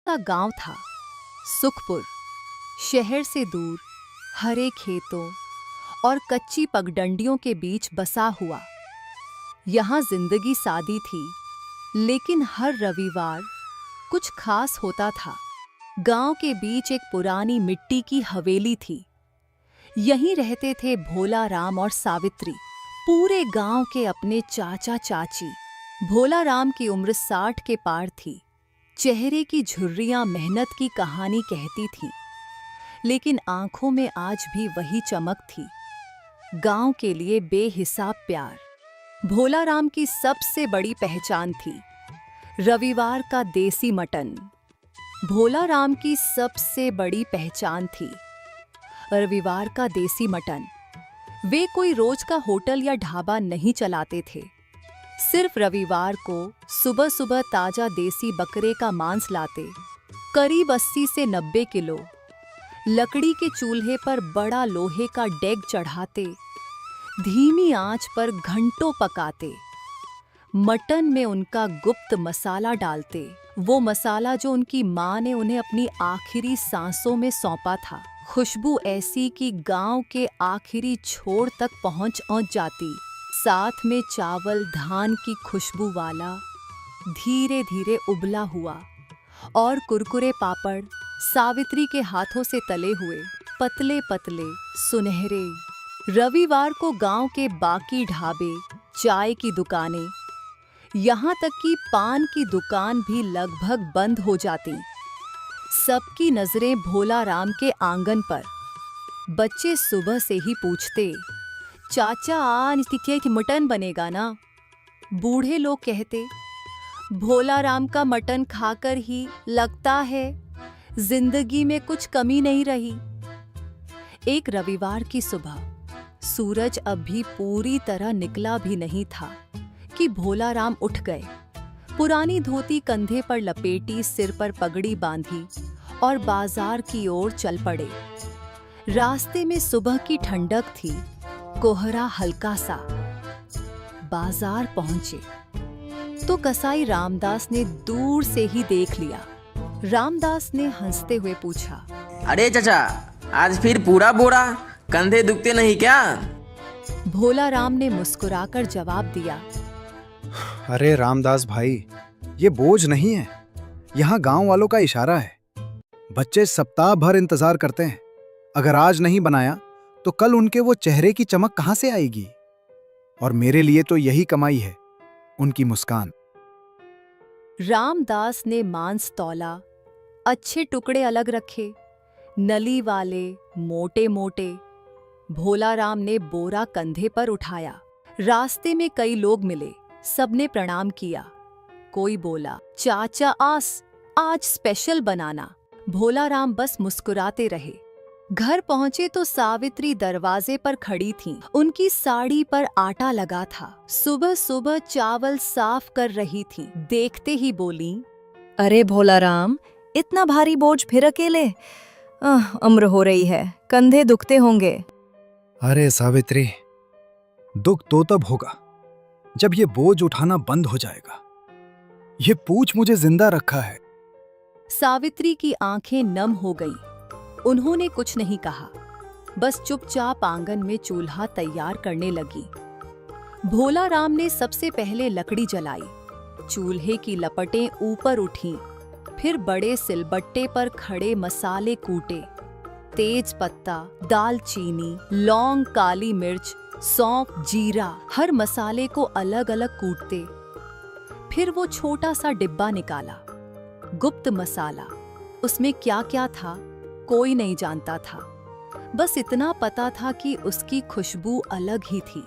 सा गांव था, सुखपुर। शहर से दूर, हरे खेतों और कच्ची पगडंडियों के बीच बसा हुआ। यहाँ जिंदगी सादी थी, लेकिन हर रविवार कुछ खास होता था। गांव के बीच एक पुरानी मिट्टी की हवेली थी। यहीं रहते थे भोला राम और सावित्री, पूरे गांव के अपने चाचा चाची। भोला राम की उम्र 60 के पार थी। चेहरे की झुर्रियां मेहनत की कहानी कहती थीं, लेकिन आंखों में आज भी वही चमक थी, गांव के लिए बेहिसाब प्यार। भोला राम की सबसे बड़ी पहचान थी रविवार का देसी मटन। भोला राम की सबसे बड़ी पहचान थी रविवार का देसी मटन। वे कोई रोज का होटल या ढाबा नहीं चलाते थे। सिर्फ रविवार को सुबह सुबह ताजा देसी बकरे का मांस लाते, करीब 80 से 90 किलो। लकड़ी के चूल्हे पर बड़ा लोहे का डेग चढ़ाते, धीमी आंच पर घंटों पकाते। मटन में उनका गुप्त मसाला डालते, वो मसाला जो उनकी माँ ने उन्हें अपनी आखिरी सांसों में सौंपा था। खुशबू ऐसी कि गांव के आखिरी छोर तक पहुंच जाती। साथ में चावल धान की खुशबू वाला, धीरे धीरे उबला हुआ, और कुरकुरे पापड़ सावित्री के हाथों से तले हुए, पतले पतले सुनहरे। रविवार को गांव के बाकी ढाबे, चाय की दुकानें, यहाँ तक कि पान की दुकान भी लगभग बंद हो जाती। सबकी नजरें भोला राम के आंगन पर। बच्चे सुबह से ही पूछते, चाचा आज मटन बनेगा ना? बूढ़े लोग कहते, भोला राम का मटन खाकर ही लगता है जिंदगी में कुछ कमी नहीं रही। एक रविवार की सुबह, सूरज अब भी पूरी तरह निकला भी नहीं था कि भोला राम उठ गए। पुरानी धोती कंधे पर लपेटी, सिर पर पगड़ी बांधी और बाजार की ओर चल पड़े। रास्ते में सुबह की ठंडक थी, कोहरा हल्का सा। बाजार पहुंचे तो कसाई रामदास ने दूर से ही देख लिया। रामदास ने हंसते हुए पूछा, अरे चाचा, आज फिर पूरा बोरा? कंधे दुखते नहीं क्या? भोला राम ने मुस्कुराकर जवाब दिया, अरे रामदास भाई, ये बोझ नहीं है, यहाँ गांव वालों का इशारा है। बच्चे सप्ताह भर इंतजार करते हैं। अगर आज नहीं बनाया तो कल उनके वो चेहरे की चमक कहां से आएगी? और मेरे लिए तो यही कमाई है, उनकी मुस्कान। रामदास ने मांस तौला, अच्छे टुकड़े अलग रखे, नली वाले, मोटे मोटे। भोला राम ने बोरा कंधे पर उठाया। रास्ते में कई लोग मिले, सबने प्रणाम किया। कोई बोला, चाचा आज स्पेशल बनाना। भोला राम बस मुस्कुराते रहे। घर पहुंचे तो सावित्री दरवाजे पर खड़ी थीं। उनकी साड़ी पर आटा लगा था। सुबह सुबह चावल साफ कर रही थीं। देखते ही बोली, अरे भोला राम, इतना भारी बोझ फिर अकेले? उम्र हो रही है, कंधे दुखते होंगे। अरे सावित्री, दुख तो तब होगा जब ये बोझ उठाना बंद हो जाएगा। ये पूछ मुझे जिंदा रखा है। सावित्री की आंखें नम हो गईं। उन्होंने कुछ नहीं कहा, बस चुपचाप आंगन में चूल्हा तैयार करने लगी। भोला राम ने सबसे पहले लकड़ी जलाई। चूल्हे की लपटें ऊपर उठीं, फिर बड़े सिलबट्टे पर खड़े मसाले कूटे। तेज पत्ता, दालचीनी, लौंग, काली मिर्च, सौंफ, जीरा, हर मसाले को अलग अलग कूटते। फिर वो छोटा सा डिब्बा निकाला, गुप्त मसाला। उसमें क्या क्या था कोई नहीं जानता था, बस इतना पता था कि उसकी खुशबू अलग ही थी।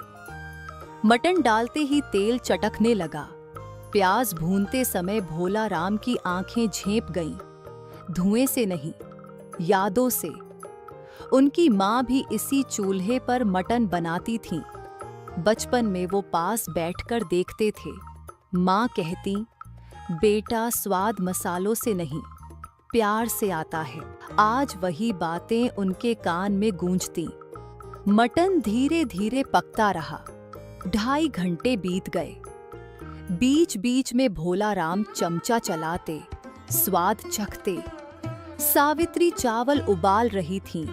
मटन डालते ही तेल चटकने लगा। प्याज भूनते समय भोला राम की आंखें झेंप गईं। धुएं से नहीं, यादों से। उनकी माँ भी इसी चूल्हे पर मटन बनाती थीं। बचपन में वो पास बैठकर देखते थे। माँ कहती, बेटा स्वाद मसालों से नहीं, प्यार से आता है। आज वही बातें उनके कान में गूंजती। मटन धीरे धीरे पकता रहा। 2.5 घंटे बीत गए। बीच बीच में भोला राम चमचा चलाते, स्वाद चखते। सावित्री चावल उबाल रही थीं।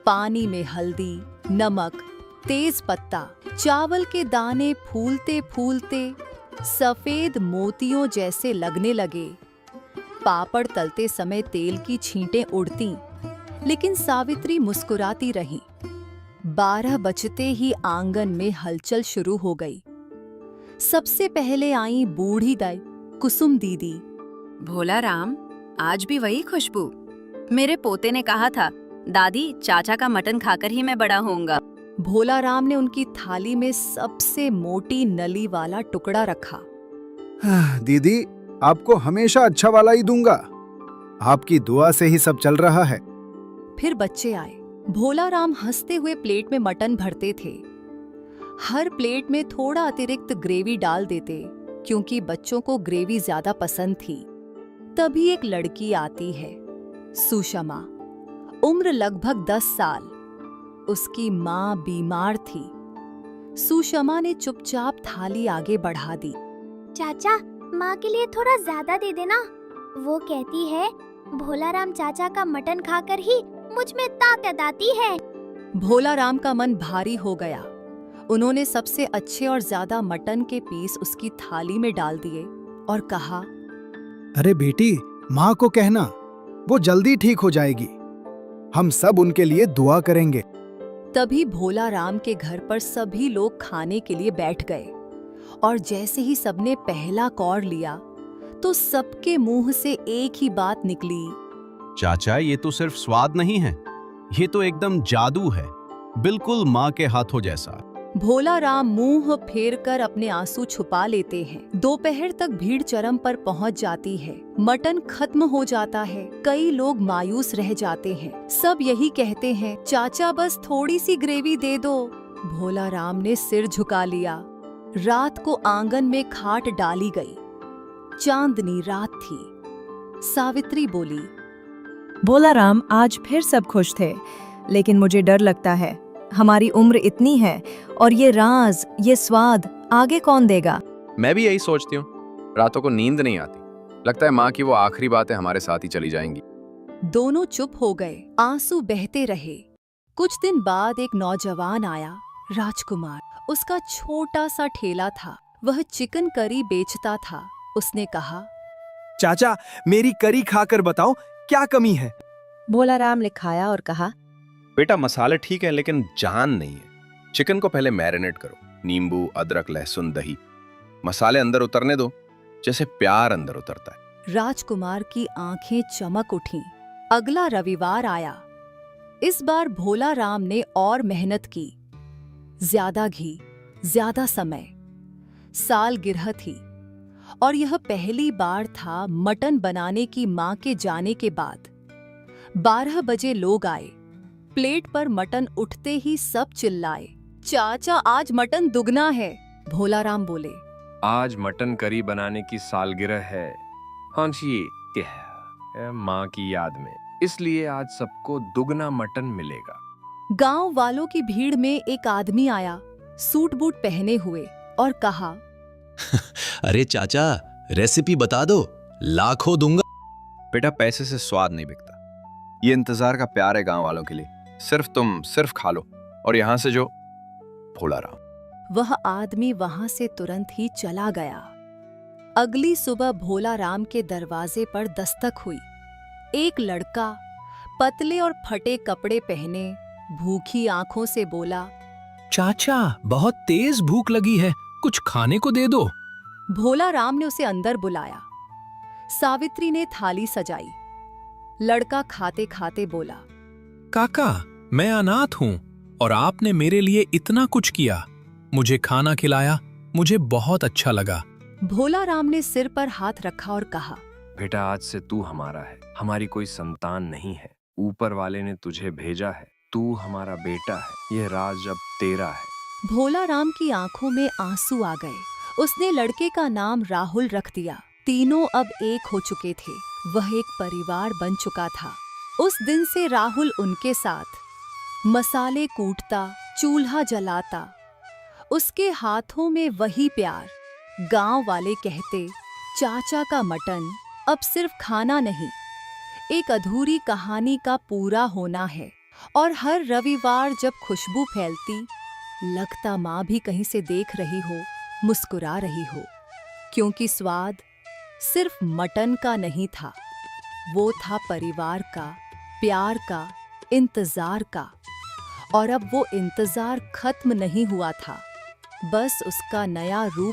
पानी में हल्दी, नमक, तेज पत्ता, चावल के दाने फूलते फूलते सफेद मोतियों जैसे लगने लगे। पापड़ तलते समय तेल की छींटें उड़तीं, लेकिन सावित्री मुस्कुराती रही। 12 बजते ही आंगन में हलचल शुरू हो गई। सबसे पहले आई बूढ़ी दाई कुसुम दीदी। भोला राम, आज भी वही खुशबू। मेरे पोते ने कहा था, दादी चाचा का मटन खाकर ही मैं बड़ा होऊंगा। भोला राम ने उनकी थाली में सबसे मोटी नली वाला टुकड़ा रखा। दीदी, आपको हमेशा अच्छा वाला ही दूंगा। आपकी दुआ से ही सब चल रहा है। फिर बच्चे आए। भोला राम हंसते हुए प्लेट में मटन भरते थे। हर प्लेट में थोड़ा अतिरिक्त ग्रेवी डाल देते, क्योंकि बच्चों को ग्रेवी ज्यादा पसंद थी। तभी एक लड़की आती है, सुषमा। उम्र लगभग 10 साल। उसकी माँ बीमार थी। सुषमा ने चुपचाप थाली आगे बढ़ा दी। चाचा, माँ के लिए थोड़ा ज्यादा दे देना। वो कहती है भोला राम चाचा का मटन खाकर ही मुझ में ताकत आती है। भोला राम का मन भारी हो गया। उन्होंने सबसे अच्छे और ज्यादा मटन के पीस उसकी थाली में डाल दिए और कहा, अरे बेटी, माँ को कहना, वो जल्दी ठीक हो जाएगी। हम सब उनके लिए दुआ करेंगे। तभी भोला राम के घर पर सभी लोग खाने के लिए बैठ गए और जैसे ही सबने पहला कौर लिया तो सबके मुंह से एक ही बात निकली, चाचा, ये तो सिर्फ स्वाद नहीं है, ये तो एकदम जादू है, बिल्कुल माँ के हाथों जैसा। भोला राम मुंह फेर कर अपने आंसू छुपा लेते हैं। दोपहर तक भीड़ चरम पर पहुंच जाती है। मटन खत्म हो जाता है। कई लोग मायूस रह जाते हैं। सब यही कहते हैं, चाचा बस थोड़ी सी ग्रेवी दे दो। भोला राम ने सिर झुका लिया। रात को आंगन में खाट डाली गई। चांदनी रात थी। सावित्री बोली, भोला राम, आज फिर सब खुश थे, लेकिन मुझे डर लगता है। हमारी उम्र इतनी है और ये राज, ये स्वाद आगे कौन देगा? मैं भी यही सोचती हूँ। रातों को नींद नहीं आती। लगता है माँ की वो आखिरी बातें हमारे साथ ही चली जाएंगी। दोनों चुप हो गए। आंसू बहते रहे। कुछ दिन बाद एक नौजवान आया, राजकुमार। उसका छोटा सा ठेला था। वह चिकन करी बेचता था। उसने कहा, चाचा, मेरी करी खाकर बताओ क्या कमी है? भोला राम ने खाया और कहा, बेटा, मसाले ठीक है लेकिन जान नहीं है। चिकन को पहले मैरिनेट करो, नींबू, अदरक, लहसुन, दही। मसाले अंदर उतरने दो, जैसे प्यार अंदर उतरता है। राजकुमार की आंखें चमक उठीं। अगला रविवार आया। इस बार भोला राम ने और मेहनत की। ज्यादा घी, ज्यादा समय। सालगिरह थी और यह पहली बार था मटन बनाने की मां के जाने के बाद। 12 बजे लोग आए। प्लेट पर मटन उठते ही सब चिल्लाए, चाचा आज मटन दुगना है। भोला राम बोले, आज मटन करी बनाने की सालगिरह है। हाँ जी, ये है माँ की याद में, इसलिए आज सबको दुगना मटन मिलेगा। गांव वालों की भीड़ में एक आदमी आया, सूट बूट पहने हुए, और कहा, अरे चाचा, रेसिपी बता दो, लाखों दूंगा। बेटा, पैसे से स्वाद नहीं बिकता। ये इंतजार का प्यार है गांव वालों के लिए। सिर्फ खा लो। और यहां से जो भोला राम। वह आदमी वहां से तुरंत ही चला गया। अगली सुबह भोला राम के दरवाजे पर दस्तक हुई। एक लड़का पतले और फटे कपड़े पहने, भूखी आंखों से बोला, चाचा, बहुत तेज भूख लगी है, कुछ खाने को दे दो। भोला राम ने उसे अंदर बुलाया। सावित्री ने थाली सजाई। लड़का खाते खाते बोला, काका, मैं अनाथ हूँ और आपने मेरे लिए इतना कुछ किया। मुझे खाना खिलाया, मुझे बहुत अच्छा लगा। भोला राम ने सिर पर हाथ रखा और कहा, बेटा, आज से तू हमारा है। हमारी कोई संतान नहीं है। ऊपर वाले ने तुझे भेजा है। तू हमारा बेटा है। ये राज अब तेरा है। भोला राम की आंखों में आंसू आ गए। उसने लड़के का नाम राहुल रख दिया। तीनों अब एक हो चुके थे। वह एक परिवार बन चुका था। उस दिन से राहुल उनके साथ मसाले कूटता, चूल्हा जलाता। उसके हाथों में वही प्यार। गांव वाले कहते, चाचा का मटन अब सिर्फ खाना नहीं, एक अधूरी कहानी का पूरा होना है। और हर रविवार जब खुशबू फैलती, लगता माँ भी कहीं से देख रही हो, मुस्कुरा रही हो, क्योंकि स्वाद सिर्फ मटन का नहीं था, वो था परिवार का, प्यार का, इंतजार का। और अब वो इंतजार खत्म नहीं हुआ था, बस उसका नया रूप